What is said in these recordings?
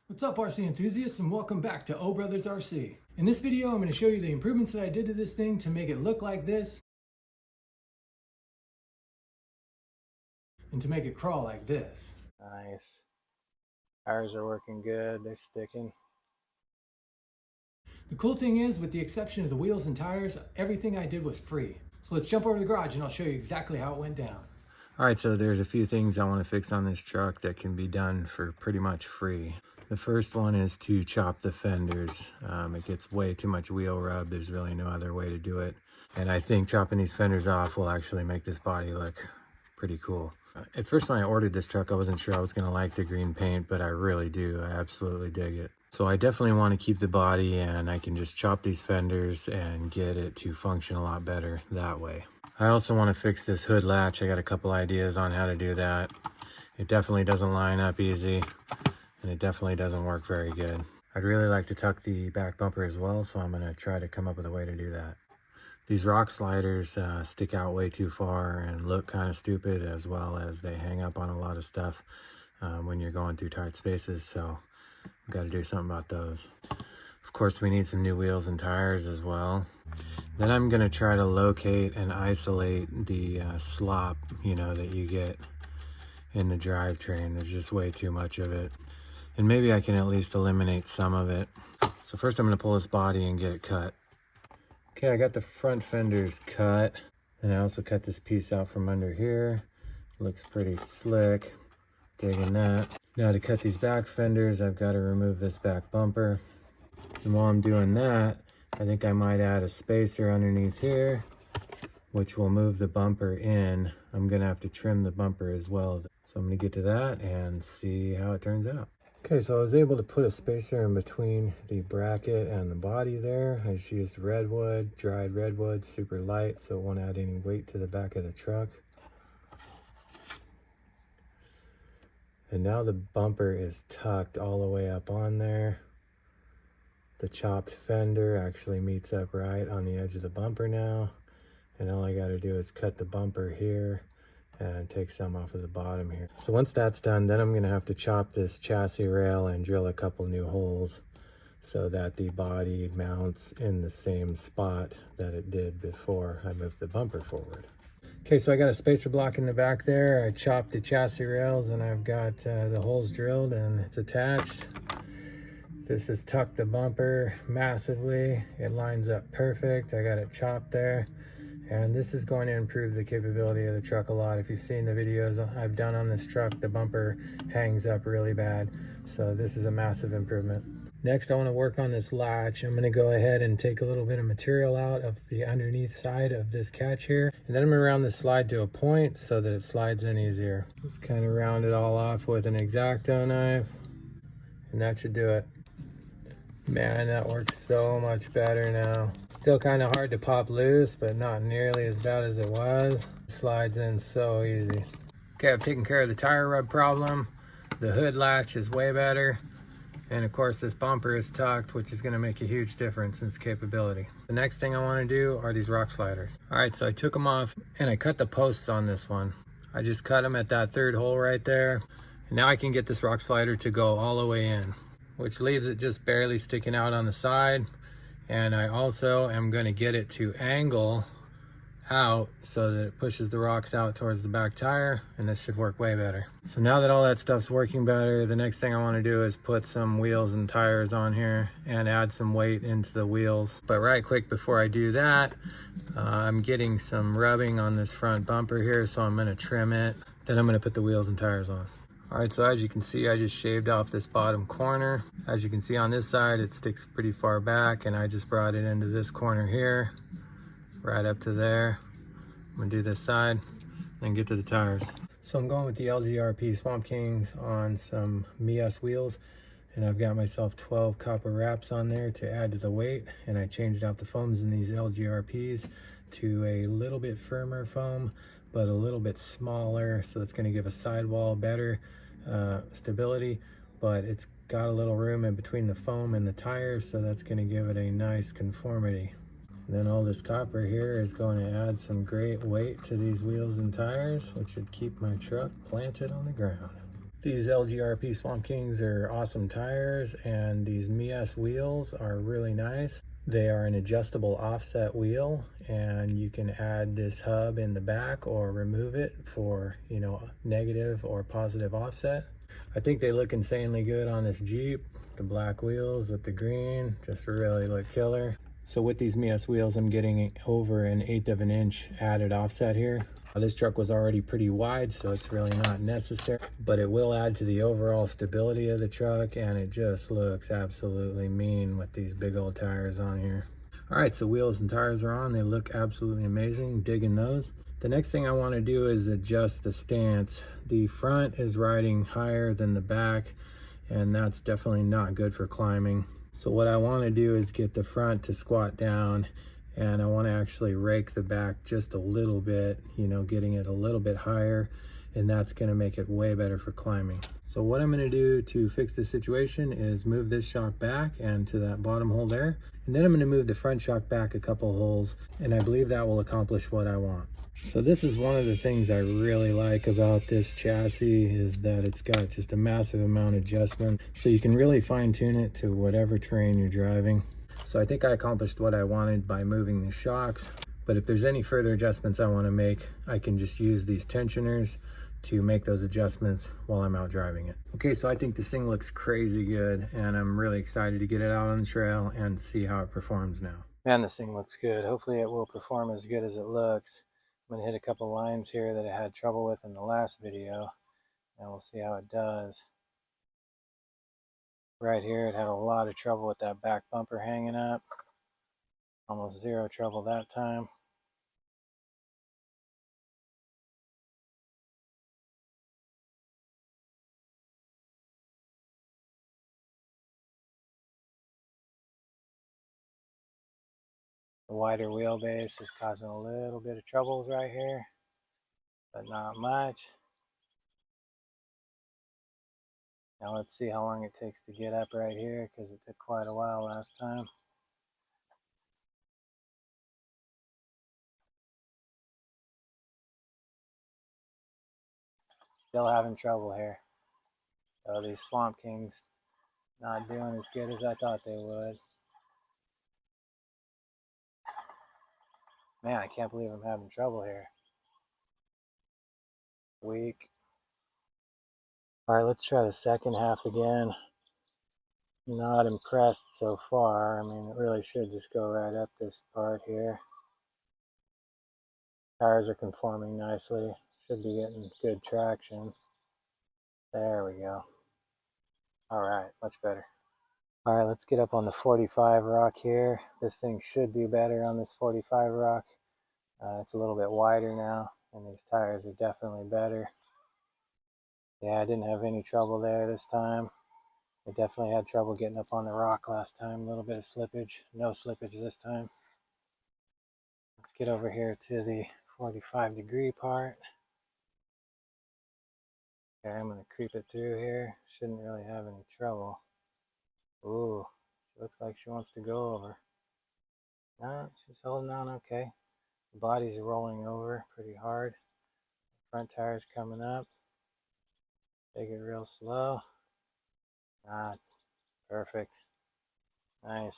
What's up, RC enthusiasts, and welcome back to O Brothers RC. In this video, I'm going to show you the improvements that I did to this thing to make it look like this and to make it crawl like this. Nice. Tires are working good, they're sticking. The cool thing is, with the exception of the wheels and tires, everything I did was free. So let's jump over to the garage and I'll show you exactly how it went down. Alright, so there's a few things I want to fix on this truck that can be done for pretty much free. The first one is to chop the fenders. It gets way too much wheel rub. There's really no other way to do it. And I think chopping these fenders off will actually make this body look pretty cool. At first, when I ordered this truck, I wasn't sure I was going to like the green paint, but I really do. I absolutely dig it. So I definitely want to keep the body, and I can just chop these fenders and get it to function a lot better that way. I also want to fix this hood latch. I got a couple ideas on how to do that. It definitely doesn't line up easy, and it definitely doesn't work very good. I'd really like to tuck the back bumper as well, so I'm going to try to come up with a way to do that. These rock sliders stick out way too far and look kind of stupid, as well as they hang up on a lot of stuff when you're going through tight spaces, so we've got to do something about those. Of course, we need some new wheels and tires as well. Then I'm going to try to locate and isolate the slop, that you get in the drivetrain. There's just way too much of it. And maybe I can at least eliminate some of it. So first I'm going to pull this body and get it cut. Okay, I got the front fenders cut. And I also cut this piece out from under here. Looks pretty slick. Digging that. Now to cut these back fenders, I've got to remove this back bumper. And while I'm doing that, I think I might add a spacer underneath here, which will move the bumper in. I'm going to have to trim the bumper as well. So I'm going to get to that and see how it turns out. Okay, so I was able to put a spacer in between the bracket and the body there. I just used redwood, dried redwood, super light, so it won't add any weight to the back of the truck. And now the bumper is tucked all the way up on there. The chopped fender actually meets up right on the edge of the bumper now. And all I got to do is cut the bumper here and take some off of the bottom here. So once that's done, then I'm going to have to chop this chassis rail and drill a couple new holes so that the body mounts in the same spot that it did before I moved the bumper forward. Okay, so I got a spacer block in the back there. I chopped the chassis rails and I've got the holes drilled and it's attached. This has tucked the bumper massively. It lines up perfect. I got it chopped there. And this is going to improve the capability of the truck a lot. If you've seen the videos I've done on this truck, the bumper hangs up really bad. So this is a massive improvement. Next, I want to work on this latch. I'm going to go ahead and take a little bit of material out of the underneath side of this catch here. And then I'm going to round this slide to a point so that it slides in easier. Just kind of round it all off with an X-Acto knife. And that should do it. Man, that works so much better now. Still kind of hard to pop loose, but not nearly as bad as it was. It slides in so easy. Okay, I've taken care of the tire rub problem. The hood latch is way better. And of course, this bumper is tucked, which is going to make a huge difference in its capability. The next thing I want to do are these rock sliders. All right, so I took them off and I cut the posts on this one. I just cut them at that third hole right there. And now I can get this rock slider to go all the way in, which leaves it just barely sticking out on the side. And I also am going to get it to angle out so that it pushes the rocks out towards the back tire, and this should work way better. So now that all that stuff's working better, the next thing I want to do is put some wheels and tires on here and add some weight into the wheels. But right quick before I do that, I'm getting some rubbing on this front bumper here, so I'm going to trim it. Then I'm going to put the wheels and tires on. All right, so as you can see, I just shaved off this bottom corner. As you can see on this side, it sticks pretty far back, and I just brought it into this corner here, right up to there. I'm gonna do this side, then get to the tires. So I'm going with the LGRP Swamp Kings on some Mias wheels, and I've got myself 12 copper wraps on there to add to the weight, and I changed out the foams in these LGRPs to a little bit firmer foam, but a little bit smaller, so that's gonna give a sidewall better stability, but it's got a little room in between the foam and the tires, so that's going to give it a nice conformity. And then all this copper here is going to add some great weight to these wheels and tires, which should keep my truck planted on the ground. These LGRP Swamp Kings are awesome tires, and these Mies wheels are really nice. They are an adjustable offset wheel, and you can add this hub in the back or remove it for, you know, negative or positive offset. I think they look insanely good on this Jeep. The black wheels with the green just really look killer. So with these Mies wheels, I'm getting over 1/8 of an inch added offset here. This truck was already pretty wide, so it's really not necessary, but it will add to the overall stability of the truck, and it just looks absolutely mean with these big old tires on here. All right, so wheels and tires are on. They look absolutely amazing, digging those. The next thing I want to do is adjust the stance. The front is riding higher than the back, and that's definitely not good for climbing. So what I want to do is get the front to squat down, and I want to actually rake the back just a little bit, you know, getting it a little bit higher, and that's going to make it way better for climbing. So what I'm going to do to fix this situation is move this shock back and to that bottom hole there, and then I'm going to move the front shock back a couple holes, and I believe that will accomplish what I want. So this is one of the things I really like about this chassis, is that it's got just a massive amount of adjustment, so you can really fine tune it to whatever terrain you're driving. So I think I accomplished what I wanted by moving the shocks, but if there's any further adjustments I want to make, I can just use these tensioners to make those adjustments while I'm out driving it. Okay, so I think this thing looks crazy good, and I'm really excited to get it out on the trail and see how it performs now. Man, this thing looks good. Hopefully it will perform as good as it looks. I'm gonna hit a couple lines here that I had trouble with in the last video, and we'll see how it does. Right here, it had a lot of trouble with that back bumper hanging up. Almost zero trouble that time. The wider wheelbase is causing a little bit of troubles right here, but not much. Now let's see how long it takes to get up right here, because it took quite a while last time. Still having trouble here. So these Swamp Kings not doing as good as I thought they would. Man, I can't believe I'm having trouble here. Weak. All right, let's try the second half again. Not impressed so far. I mean, it really should just go right up this part here. Tires are conforming nicely. Should be getting good traction. There we go. All right, much better. All right, let's get up on the 45 rock here. This thing should do better on this 45 rock. It's a little bit wider now, and these tires are definitely better. Yeah, I didn't have any trouble there this time. I definitely had trouble getting up on the rock last time. A little bit of slippage. No slippage this time. Let's get over here to the 45-degree part. Okay, I'm going to creep it through here. Shouldn't really have any trouble. Ooh, she looks like she wants to go over. No, she's holding on okay. The body's rolling over pretty hard. Front tire's coming up. Take it real slow. Ah, perfect. Nice.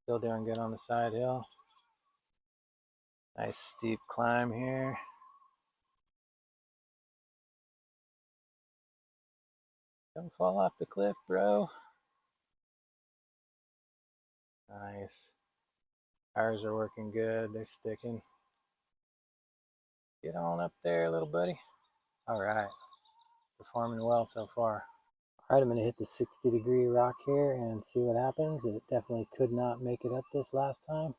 Still doing good on the side hill. Nice steep climb here. Don't fall off the cliff, bro. Nice. Tires are working good. They're sticking. Get on up there, little buddy. All right. Performing well so far. All right, I'm going to hit the 60-degree rock here and see what happens. It definitely could not make it up this last time.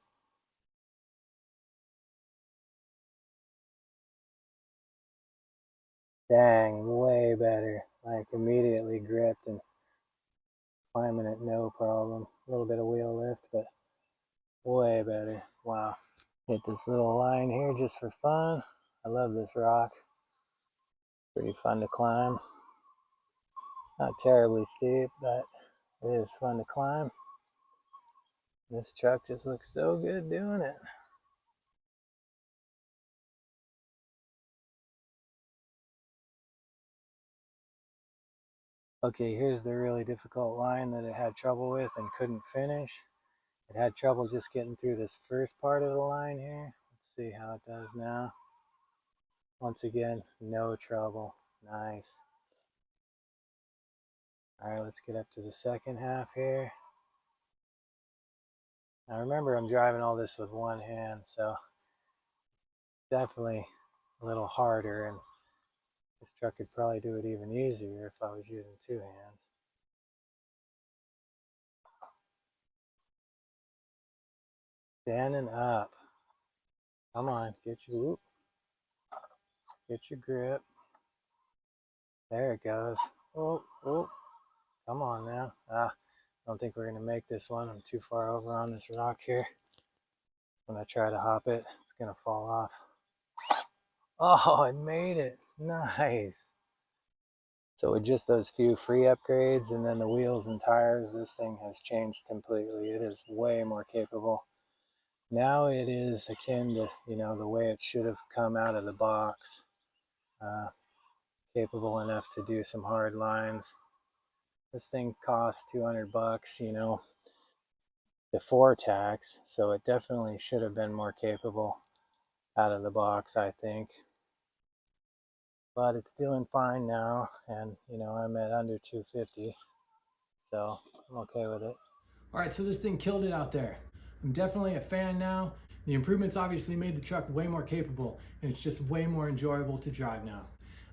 Dang, way better. Like immediately gripped and climbing it no problem. A little bit of wheel lift, but way better. Wow. Hit this little line here just for fun. I love this rock. Pretty fun to climb. Not terribly steep, but it is fun to climb. This truck just looks so good doing it. Okay, here's the really difficult line that it had trouble with and couldn't finish. It had trouble just getting through this first part of the line here. Let's see how it does now. Once again, no trouble. Nice. All right, let's get up to the second half here. Now remember, I'm driving all this with one hand, so definitely a little harder, and this truck could probably do it even easier if I was using two hands. Standing up. Come on, get your grip. There it goes. Oh, oh, come on now. I don't think we're gonna make this one. I'm too far over on this rock here. When I try to hop it, it's gonna fall off. Oh, I made it. Nice. So with just those few free upgrades and then the wheels and tires, this thing has changed completely. It is way more capable. Now it is akin to, the way it should have come out of the box. Capable enough to do some hard lines. This thing costs 200 bucks, before tax, so it definitely should have been more capable out of the box, I think. But it's doing fine now, and I'm at under 250, so I'm okay with it. All right, so this thing killed it out there. I'm definitely a fan now. The improvements obviously made the truck way more capable, and it's just way more enjoyable to drive now.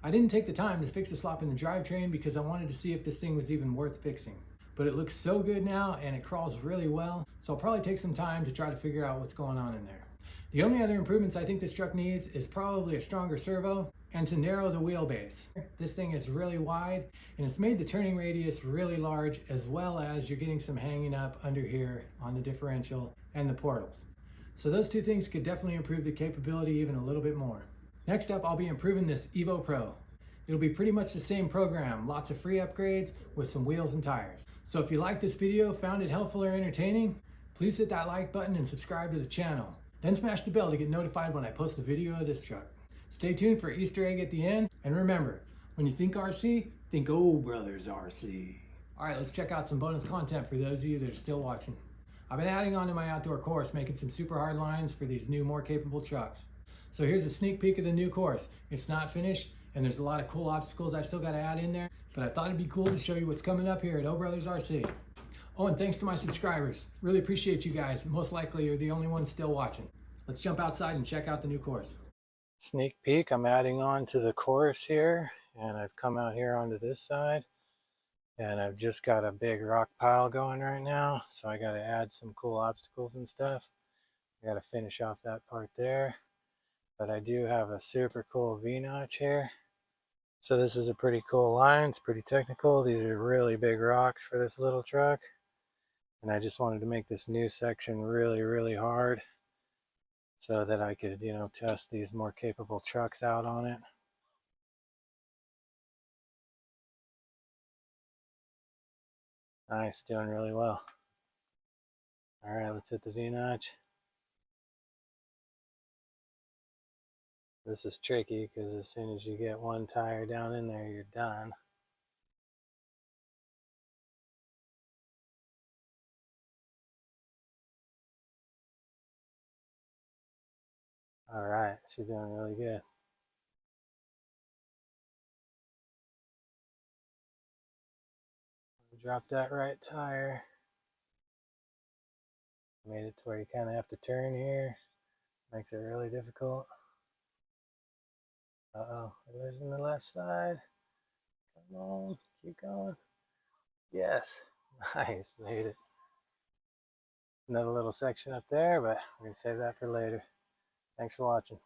I didn't take the time to fix the slop in the drivetrain because I wanted to see if this thing was even worth fixing. But it looks so good now and it crawls really well, so I'll probably take some time to try to figure out what's going on in there. The only other improvements I think this truck needs is probably a stronger servo and to narrow the wheelbase. This thing is really wide and it's made the turning radius really large, as well as you're getting some hanging up under here on the differential and the portals. So those two things could definitely improve the capability even a little bit more. Next up, I'll be improving this Evo Pro. It'll be pretty much the same program, lots of free upgrades with some wheels and tires. So if you liked this video, found it helpful or entertaining, please hit that like button and subscribe to the channel. Then smash the bell to get notified when I post a video of this truck. Stay tuned for Easter egg at the end, and remember, when you think RC, think Oh Brothers RC. All right, let's check out some bonus content for those of you that are still watching. I've been adding on to my outdoor course, making some super hard lines for these new, more capable trucks. So here's a sneak peek of the new course. It's not finished, and there's a lot of cool obstacles I still got to add in there, but I thought it'd be cool to show you what's coming up here at Oh Brothers RC. Oh, and thanks to my subscribers. Really appreciate you guys. Most likely you're the only ones still watching. Let's jump outside and check out the new course. Sneak peek, I'm adding on to the course here, and I've come out here onto this side, and I've just got a big rock pile going right now, so I got to add some cool obstacles and stuff. I got to finish off that part there, but I do have a super cool V-notch here. So this is a pretty cool line. It's pretty technical. These are really big rocks for this little truck, and I just wanted to make this new section really, really hard so that I could, test these more capable trucks out on it. Nice, doing really well. All right, let's hit the V-notch. This is tricky because as soon as you get one tire down in there, you're done. All right, she's doing really good. Drop that right tire. Made it to where you kind of have to turn here. Makes it really difficult. Uh-oh, losing the left side. Come on, keep going. Yes, nice, made it. Another little section up there, but we're gonna save that for later. Thanks for watching.